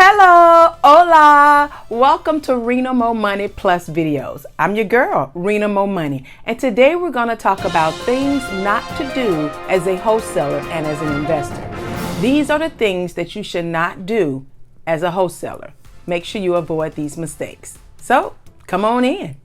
Hello, hola, welcome to Rena MoMoney Plus videos. I'm your girl, Rena MoMoney, and today we're going to talk about things not to do as a wholesaler and as an investor. These are the things that you should not do as a wholesaler. Make sure you avoid these mistakes. So, come on in.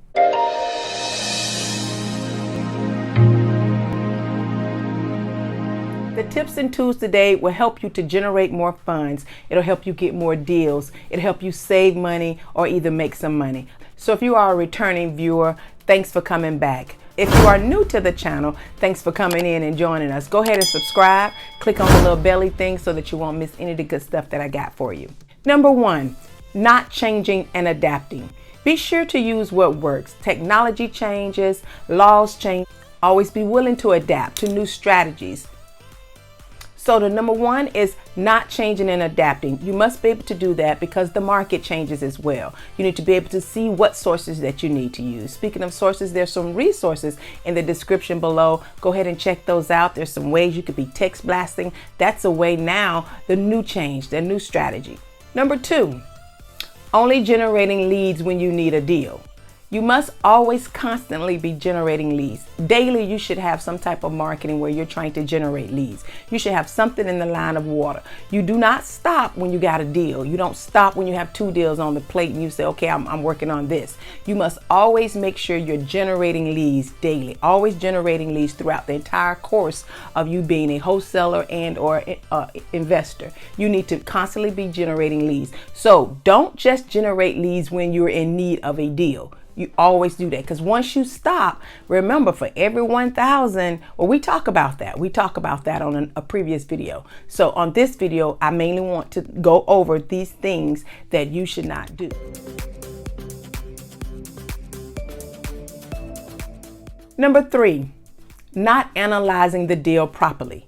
The tips and tools today will help you to generate more funds. It'll help you get more deals. It'll help you save money or either make some money. So if you are a returning viewer, thanks for coming back. If you are new to the channel, thanks for coming in and joining us. Go ahead and subscribe. Click on the little belly thing so that you won't miss any of the good stuff that I got for you. Number one, not changing and adapting. Be sure to use what works. Technology changes, laws change. Always be willing to adapt to new strategies. So the number one is not changing and adapting. You must be able to do that because the market changes as well. You need to be able to see what sources that you need to use. Speaking of sources, there's some resources in the description below. Go ahead and check those out. There's some ways you could be text blasting. That's a way now, the new change, the new strategy. Number two, only generating leads when you need a deal. You must always constantly be generating leads. Daily, you should have some type of marketing where you're trying to generate leads. You should have something in the line of water. You do not stop when you got a deal. You don't stop when you have two deals on the plate and you say, okay, I'm working on this. You must always make sure you're generating leads daily, always generating leads throughout the entire course of you being a wholesaler and or investor. You need to constantly be generating leads. So don't just generate leads when you're in need of a deal. You always do that because once you stop, remember for every 1,000, well, we talk about that. We talk about that on a previous video. So on this video, I mainly want to go over these things that you should not do. Number three, not analyzing the deal properly.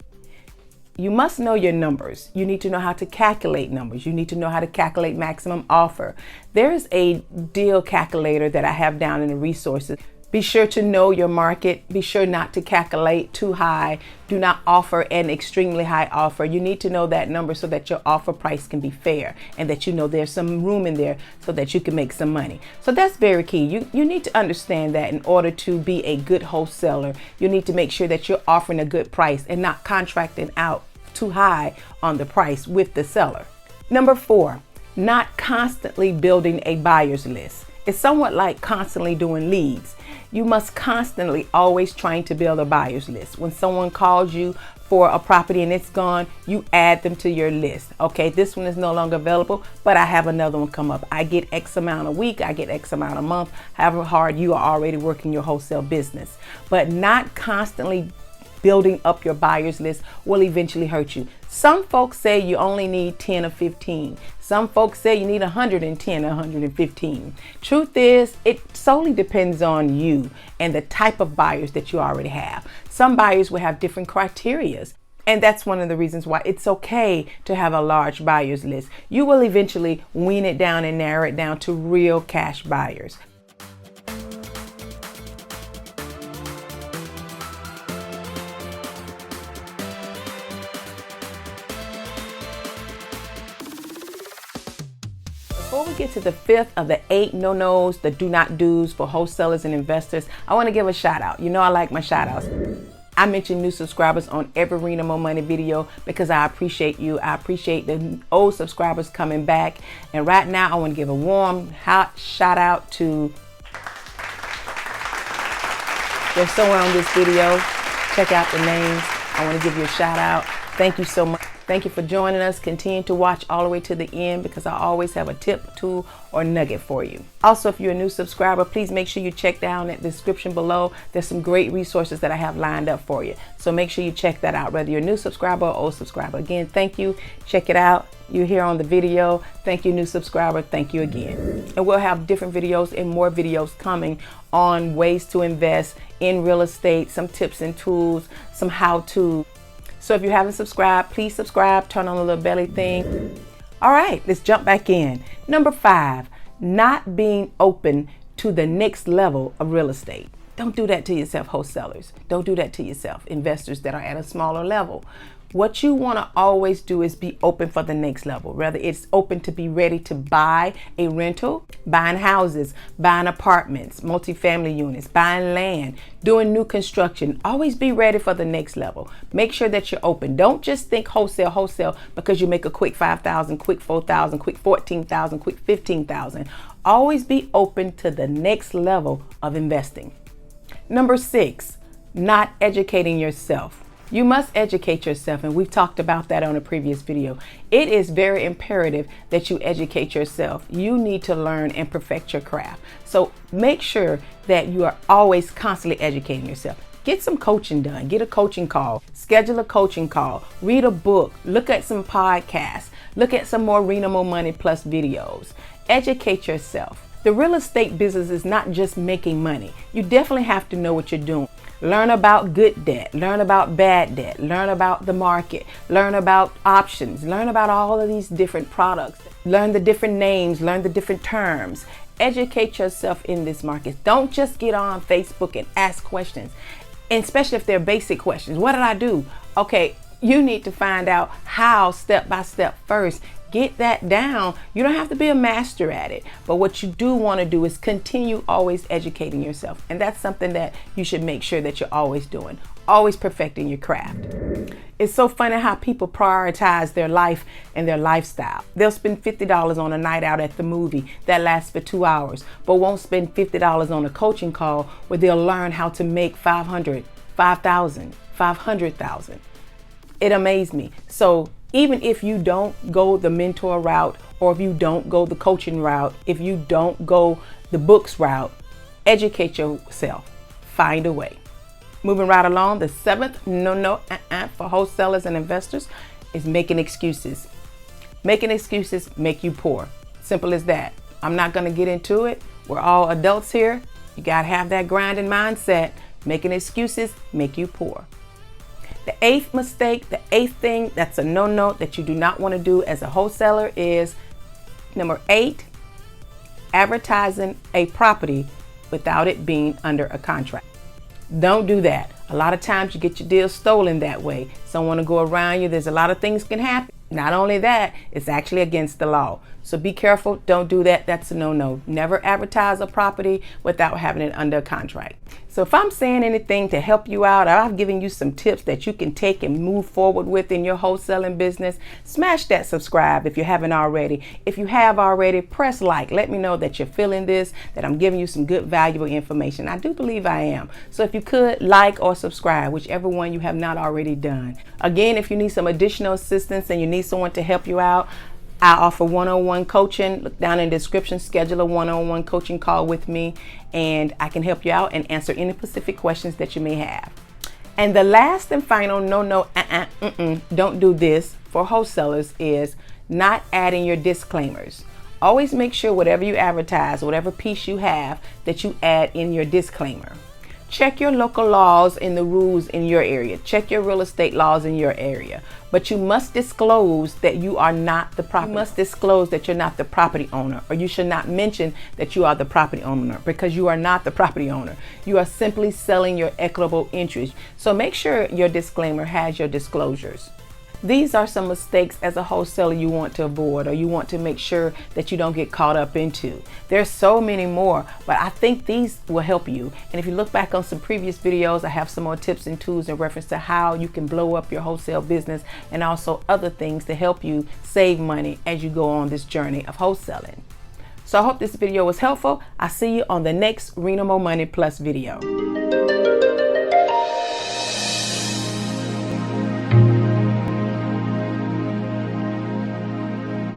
You must know your numbers. You need to know how to calculate numbers. You need to know how to calculate maximum offer. There's a deal calculator that I have down in the resources. Be sure to know your market. Be sure not to calculate too high. Do not offer an extremely high offer. You need to know that number so that your offer price can be fair and that you know there's some room in there so that you can make some money. So that's very key. You need to understand that in order to be a good wholesaler, you need to make sure that you're offering a good price and not contracting out too high on the price with the seller. Number four, not constantly building a buyer's list. It's somewhat like constantly doing leads. You must constantly always trying to build a buyer's list. When someone calls you for a property and it's gone, you add them to your list. Okay, this one is no longer available, but I have another one come up. I get X amount a week, I get X amount a month, however hard you are already working your wholesale business. But not constantly building up your buyer's list will eventually hurt you. Some folks say you only need 10 or 15. Some folks say you need 110 or 115. Truth is, it solely depends on you and the type of buyers that you already have. Some buyers will have different criterias. And that's one of the reasons why it's okay to have a large buyer's list. You will eventually wean it down and narrow it down to real cash buyers. Before we get to the fifth of the 8 no-nos, the do not do's for wholesalers and investors, I want to give a shout out. You know I like my shout outs. I mention new subscribers on every Rena MoMoney video because I appreciate you. I appreciate the old subscribers coming back. And right now I want to give a warm, hot shout out to, there's someone on this video. Check out the names. I want to give you a shout out. Thank you so much. Thank you for joining us. Continue to watch all the way to the end because I always have a tip, tool, or nugget for you. Also, if you're a new subscriber, please make sure you check down at the description below. There's some great resources that I have lined up for you. So make sure you check that out, whether you're a new subscriber or old subscriber. Again, thank you. Check it out. You're here on the video. Thank you, new subscriber. Thank you again. And we'll have different videos and more videos coming on ways to invest in real estate, some tips and tools, some how-to. So if you haven't subscribed, please subscribe, turn on the little belly thing. All right, let's jump back in. Number 5, not being open to the next level of real estate. Don't do that to yourself, wholesalers. Don't do that to yourself, investors that are at a smaller level. What you want to always do is be open for the next level. Whether it's open to be ready to buy a rental, buying houses, buying apartments, multifamily units, buying land, doing new construction. Always be ready for the next level. Make sure that you're open. Don't just think wholesale because you make a quick 5,000, quick 4,000, quick 14,000, quick 15,000. Always be open to the next level of investing. Number 6, not educating yourself. You must educate yourself, and we've talked about that on a previous video. It is very imperative that you educate yourself. You need to learn and perfect your craft. So make sure that you are always constantly educating yourself. Get some coaching done. Get a coaching call. Schedule a coaching call. Read a book. Look at some podcasts. Look at some more Rena MoMoney Plus videos. Educate yourself. The real estate business is not just making money. You definitely have to know what you're doing. Learn about good debt, learn about bad debt, learn about the market, learn about options, learn about all of these different products, learn the different names, learn the different terms. Educate yourself in this market. Don't just get on Facebook and ask questions, and especially if they're basic questions. What did I do? Okay, you need to find out how step by step first. Get that down. You don't have to be a master at it, but what you do want to do is continue always educating yourself, and that's something that you should make sure that you're always doing, always perfecting your craft. It's so funny how people prioritize their life and their lifestyle. They'll spend $50 on a night out at the movie that lasts for 2 hours, but won't spend $50 on a coaching call where they'll learn how to make 500, 5,000, 500,000. It amazed me. So even if you don't go the mentor route, or if you don't go the coaching route, if you don't go the books route, educate yourself. Find a way. Moving right along, the 7th no for wholesalers and investors is making excuses. Making excuses make you poor. Simple as that. I'm not going to get into it. We're all adults here. You got to have that grinding mindset. Making excuses make you poor. The 8th mistake, the 8th thing that's a no that you do not want to do as a wholesaler is number 8, advertising a property without it being under a contract. Don't do that. A lot of times you get your deal stolen that way. Someone will go around you. There's a lot of things can happen. Not only that, it's actually against the law. So be careful. Don't do that. That's a no. Never advertise a property without having it under a contract. So if I'm saying anything to help you out, or I've given you some tips that you can take and move forward with in your wholesaling business, smash that subscribe if you haven't already. If you have already, press like. Let me know that you're feeling this, that I'm giving you some good, valuable information. I do believe I am. So if you could, like or subscribe, whichever one you have not already done. Again, if you need some additional assistance and you need someone to help you out, I offer one-on-one coaching. Look down in the description, schedule a one-on-one coaching call with me, and I can help you out and answer any specific questions that you may have. And the last and final don't do this for wholesalers is not adding your disclaimers. Always make sure whatever you advertise, whatever piece you have, that you add in your disclaimer. Check your local laws and the rules in your area. Check your real estate laws in your area. But you must disclose that you are not the property. You must disclose that you're not the property owner, or you should not mention that you are the property owner, because you are not the property owner. You are simply selling your equitable interest. So make sure your disclaimer has your disclosures. These are some mistakes as a wholesaler you want to avoid, or you want to make sure that you don't get caught up into. There's so many more, but I think these will help you. And if you look back on some previous videos, I have some more tips and tools in reference to how you can blow up your wholesale business, and also other things to help you save money as you go on this journey of wholesaling. So I hope this video was helpful. I'll see you on the next Rena MoMoney Plus video.